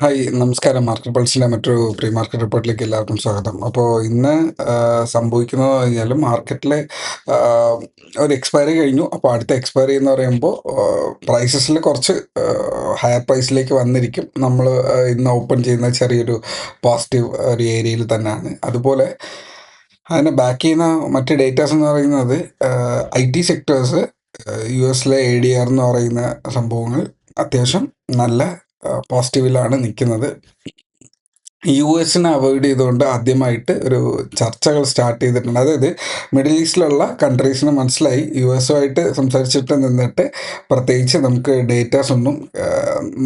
Hi നമസ്കാരം. Market പൾസിലെ മറ്റൊരു pre market റിപ്പോർട്ടിലേക്ക് എല്ലാവർക്കും സ്വാഗതം. അപ്പോൾ ഇന്ന് സംഭവിക്കുന്നത് കഴിഞ്ഞാൽ മാർക്കറ്റിൽ ഒരു എക്സ്പയറി കഴിഞ്ഞു. അപ്പോൾ അടുത്ത എക്സ്പയറി എന്ന് പറയുമ്പോൾ പ്രൈസസിൽ കുറച്ച് ഹയർ പ്രൈസിലേക്ക് വന്നിരിക്കും. നമ്മൾ ഇന്ന് ഓപ്പൺ ചെയ്യുന്ന ചെറിയൊരു പോസിറ്റീവ് ഒരു ഏരിയയിൽ തന്നെയാണ്. അതുപോലെ അതിനെ ബാക്ക് ചെയ്യുന്ന മറ്റ് ഡേറ്റാസ് എന്ന് പറയുന്നത് IT സെക്ടേഴ്സ്, US ADR എന്ന് പറയുന്ന സംഭവങ്ങൾ അത്യാവശ്യം നല്ല പോസിറ്റീവിലാണ് നിൽക്കുന്നത്. US അവോയ്ഡ് ചെയ്തുകൊണ്ട് ആദ്യമായിട്ട് ഒരു ചർച്ചകൾ സ്റ്റാർട്ട് ചെയ്തിട്ടുണ്ട്. അതായത് മിഡിൽ ഈസ്റ്റിലുള്ള കൺട്രീസിന് മനസ്സിലായി US സംസാരിച്ചിട്ട് നിന്നിട്ട് പ്രത്യേകിച്ച് നമുക്ക് ഡേറ്റാസ് ഒന്നും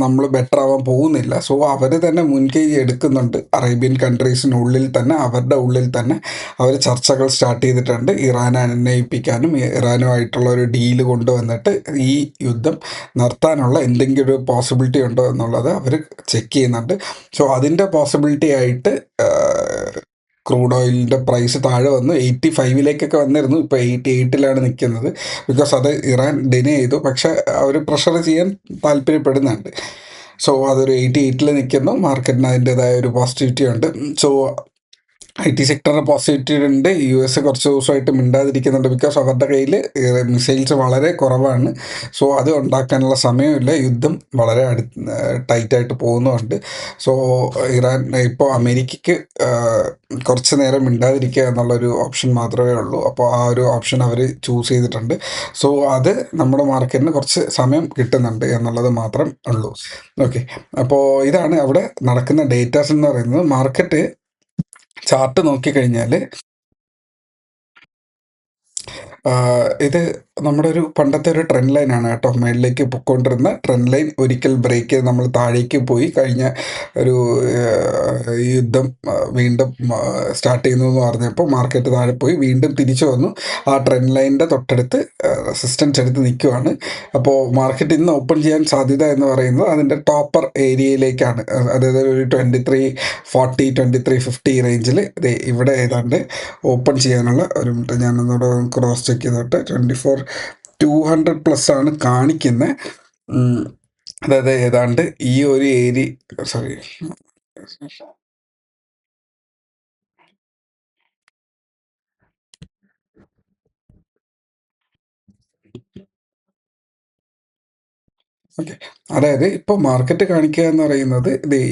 നമ്മൾ ബെറ്റർ ആവാൻ പോകുന്നില്ല. സോ അവർ തന്നെ മുൻകൈ എടുക്കുന്നുണ്ട്. അറേബ്യൻ കൺട്രീസിനുള്ളിൽ തന്നെ അവരുടെ ഉള്ളിൽ തന്നെ അവർ ചർച്ചകൾ സ്റ്റാർട്ട് ചെയ്തിട്ടുണ്ട്. ഇറാനെ അന്വയിപ്പിക്കാനും ഇറാനുമായിട്ടുള്ള ഒരു ഡീല് കൊണ്ടുവന്നിട്ട് ഈ യുദ്ധം നിർത്താനുള്ള എന്തെങ്കിലും ഒരു പോസിബിലിറ്റി ഉണ്ടോ എന്നുള്ളത് അവർ ചെക്ക് ചെയ്യുന്നുണ്ട്. സോ അതിൻ്റെ പോസിബിലിറ്റി ആയിട്ട് ക്രൂഡ് ഓയിലിൻ്റെ പ്രൈസ് താഴെ വന്നു 85 വന്നിരുന്നു. ഇപ്പോൾ 88 നിൽക്കുന്നത്. ബിക്കോസ് അത് ഇറാൻ ഡിനേ ചെയ്തു, പക്ഷെ അവർ പ്രഷർ ചെയ്യാൻ താല്പര്യപ്പെടുന്നുണ്ട്. സോ അതൊരു 88 നിൽക്കുന്നു. മാർക്കറ്റിന് അതിൻ്റെതായ ഒരു പോസിറ്റിവിറ്റി ഉണ്ട്. സോ IT സെക്ടറിന് പോസിറ്റിവിറ്റി ഉണ്ട്. US കുറച്ച് ദിവസമായിട്ട് മിണ്ടാതിരിക്കുന്നുണ്ട്. ബിക്കോസ് അവരുടെ കയ്യിൽ മിസൈൽസ് വളരെ കുറവാണ്. സോ അത് ഉണ്ടാക്കാനുള്ള സമയമില്ല. യുദ്ധം വളരെ ടൈറ്റായിട്ട് പോകുന്നുണ്ട്. സോ ഇറാൻ ഇപ്പോൾ അമേരിക്കയ്ക്ക് കുറച്ച് നേരം മിണ്ടാതിരിക്കുക എന്നുള്ളൊരു ഓപ്ഷൻ മാത്രമേ ഉള്ളൂ. അപ്പോൾ ആ ഒരു ഓപ്ഷൻ അവർ ചൂസ് ചെയ്തിട്ടുണ്ട്. സോ അത് നമ്മുടെ മാർക്കറ്റിന് കുറച്ച് സമയം കിട്ടുന്നുണ്ട് എന്നുള്ളത് മാത്രം ഉള്ളൂ. ഓക്കെ, അപ്പോൾ ഇതാണ് അവിടെ നടക്കുന്ന ഡേറ്റാസ് എന്ന് പറയുന്നത്. മാർക്കറ്റ് ചാർട്ട് നോക്കിക്കഴിഞ്ഞാൽ ഇത് നമ്മുടെ ഒരു പണ്ടത്തെ ഒരു ട്രെൻഡ് ലൈനാണ് കേട്ടോ. മേളിലേക്ക് പൊയ്ക്കൊണ്ടിരുന്ന ട്രെൻഡ് ലൈൻ ഒരിക്കൽ ബ്രേക്ക് ചെയ്ത് നമ്മൾ താഴേക്ക് പോയി. കഴിഞ്ഞ ഒരു യുദ്ധം വീണ്ടും സ്റ്റാർട്ട് ചെയ്യുന്നു എന്ന് പറഞ്ഞപ്പോൾ മാർക്കറ്റ് താഴെ പോയി, വീണ്ടും തിരിച്ചു വന്നു. ആ ട്രെൻഡ് ലൈനിൻ്റെ തൊട്ടടുത്ത് റെസിസ്റ്റൻസ് എടുത്ത് നിൽക്കുവാണ്. അപ്പോൾ മാർക്കറ്റ് ഇന്ന് ഓപ്പൺ ചെയ്യാൻ സാധ്യത എന്ന് പറയുന്നത് അതിൻ്റെ ടോപ്പർ ഏരിയയിലേക്കാണ്. അതായത് ഒരു 2340 2350 റേഞ്ചിൽ ഇവിടെ ഏതാണ്ട് ഓപ്പൺ ചെയ്യാനുള്ള ഒരു മിനിറ്റ് ഞാനൊന്നുകൂടെ ക്രോസ് ചെക്ക് ചെയ്തിട്ട് 24200+ ആണ് കാണിക്കുന്നത്. അതായത് ഏതാണ്ട് ഈ ഒരു ഏരിയ സോറി ഓക്കെ, അതായത് ഇപ്പോൾ മാർക്കറ്റ് കാണിക്കുക എന്ന് പറയുന്നത്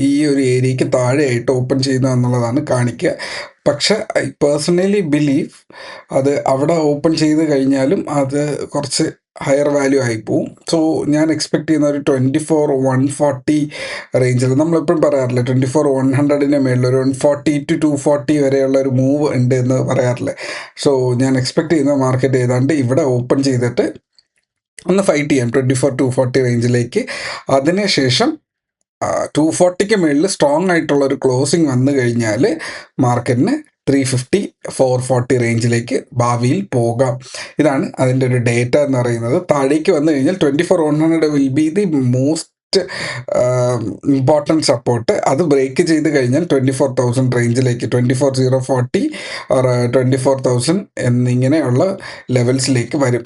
ഈ ഒരു ഏരിയയ്ക്ക് താഴെയായിട്ട് ഓപ്പൺ ചെയ്യുക എന്നുള്ളതാണ് കാണിക്കുക. പക്ഷെ ഐ പേഴ്സണലി ബിലീവ് അത് അവിടെ ഓപ്പൺ ചെയ്ത് കഴിഞ്ഞാലും അത് കുറച്ച് ഹയർ വാല്യൂ ആയി പോവും. സോ ഞാൻ എക്സ്പെക്ട് ചെയ്യുന്ന ഒരു 24140 റേഞ്ചിൽ, നമ്മളെപ്പോഴും പറയാറില്ല 24100 മേളിൽ ഒരു 140 to 240 വരെയുള്ള ഒരു മൂവ് ഉണ്ട് എന്ന് പറയാറില്ലേ. സോ ഞാൻ എക്സ്പെക്ട് ചെയ്യുന്ന മാർക്കറ്റ് ഏതാണ്ട് ഇവിടെ ഓപ്പൺ ചെയ്തിട്ട് ഒന്ന് ഫൈറ്റ് ചെയ്യാം 240 റേഞ്ചിലേക്ക്. അതിനുശേഷം 240 മേളിൽ സ്ട്രോങ് ആയിട്ടുള്ള ഒരു ക്ലോസിങ് വന്നു കഴിഞ്ഞാൽ മാർക്കറ്റിന് 350 440 റേഞ്ചിലേക്ക് ഭാവിയിൽ പോകാം. ഇതാണ് അതിൻ്റെ ഒരു ഡേറ്റ എന്ന് പറയുന്നത്. താഴേക്ക് വന്നു കഴിഞ്ഞാൽ 24100 will be the most important support. അത് ബ്രേക്ക് ചെയ്ത് കഴിഞ്ഞാൽ 24000 റേഞ്ചിലേക്ക് 24040 ഓർ 24000 എന്നിങ്ങനെയുള്ള ലെവൽസിലേക്ക് വരും.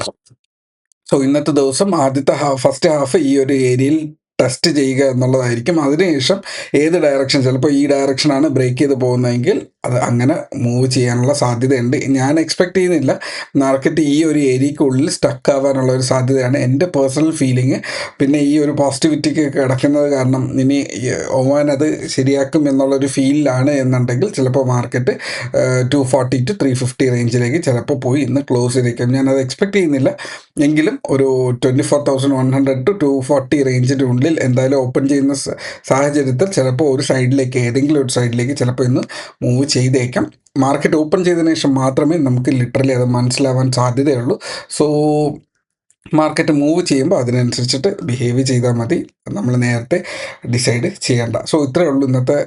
സോ ഇന്നത്തെ ദിവസം ആദ്യത്തെ ഫസ്റ്റ് ഹാഫ് ഈ ഒരു ഏരിയയിൽ ടെസ്റ്റ് ചെയ്യുക എന്നുള്ളതായിരിക്കും. അതിനുശേഷം ഏത് ഡയറക്ഷൻ, ചിലപ്പോൾ ഈ ഡയറക്ഷനാണ് ബ്രേക്ക് ചെയ്ത് പോകുന്നതെങ്കിൽ അത് അങ്ങനെ മൂവ് ചെയ്യാനുള്ള സാധ്യതയുണ്ട്. ഞാൻ എക്സ്പെക്ട് ചെയ്യുന്നില്ല മാർക്കറ്റ് ഈ ഒരു ഏരിയക്കുള്ളിൽ സ്റ്റക്ക് ആവാനുള്ള ഒരു സാധ്യതയാണ് എൻ്റെ പേഴ്സണൽ ഫീലിംഗ്. പിന്നെ ഈ ഒരു പോസിറ്റിവിറ്റിക്ക് കിടക്കുന്നത് കാരണം ഇനി ഒമാൻ അത് ശരിയാക്കും എന്നുള്ളൊരു ഫീലിലാണ് എന്നുണ്ടെങ്കിൽ ചിലപ്പോൾ മാർക്കറ്റ് 240 to 350 റേഞ്ചിലേക്ക് ചിലപ്പോൾ പോയി ഇന്ന് ക്ലോസ് ചെയ്തേക്കാം. ഞാനത് എക്സ്പെക്ട് ചെയ്യുന്നില്ല. എങ്കിലും ഒരു 24100 to 240 റേഞ്ചിൻ്റെ ഉള്ളിൽ എന്തായാലും ഓപ്പൺ ചെയ്യുന്ന സാഹചര്യത്തിൽ ചിലപ്പോൾ ഒരു സൈഡിലേക്ക്, ഏതെങ്കിലും ഒരു സൈഡിലേക്ക് ചിലപ്പോൾ ഇന്ന് മൂവ് ചെയ്തേക്കാം. മാർക്കറ്റ് ഓപ്പൺ ചെയ്തതിനു ശേഷം മാത്രമേ നമുക്ക് ലിറ്ററലി അത് മനസ്സിലാവാൻ സാധ്യതയുള്ളൂ. സോ മാർക്കറ്റ് മൂവ് ചെയ്യുമ്പോൾ അതിനനുസരിച്ചിട്ട് ബിഹേവ് ചെയ്താൽ മതി. നമ്മൾ നേരത്തെ ഡിസൈഡ് ചെയ്യേണ്ട. സോ ഇത്രയേ ഉള്ളൂ ഇന്നത്തെ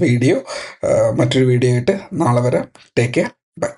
വീഡിയോ. മറ്റൊരു വീഡിയോ ആയിട്ട് നാളെ വരാം. Take care, by.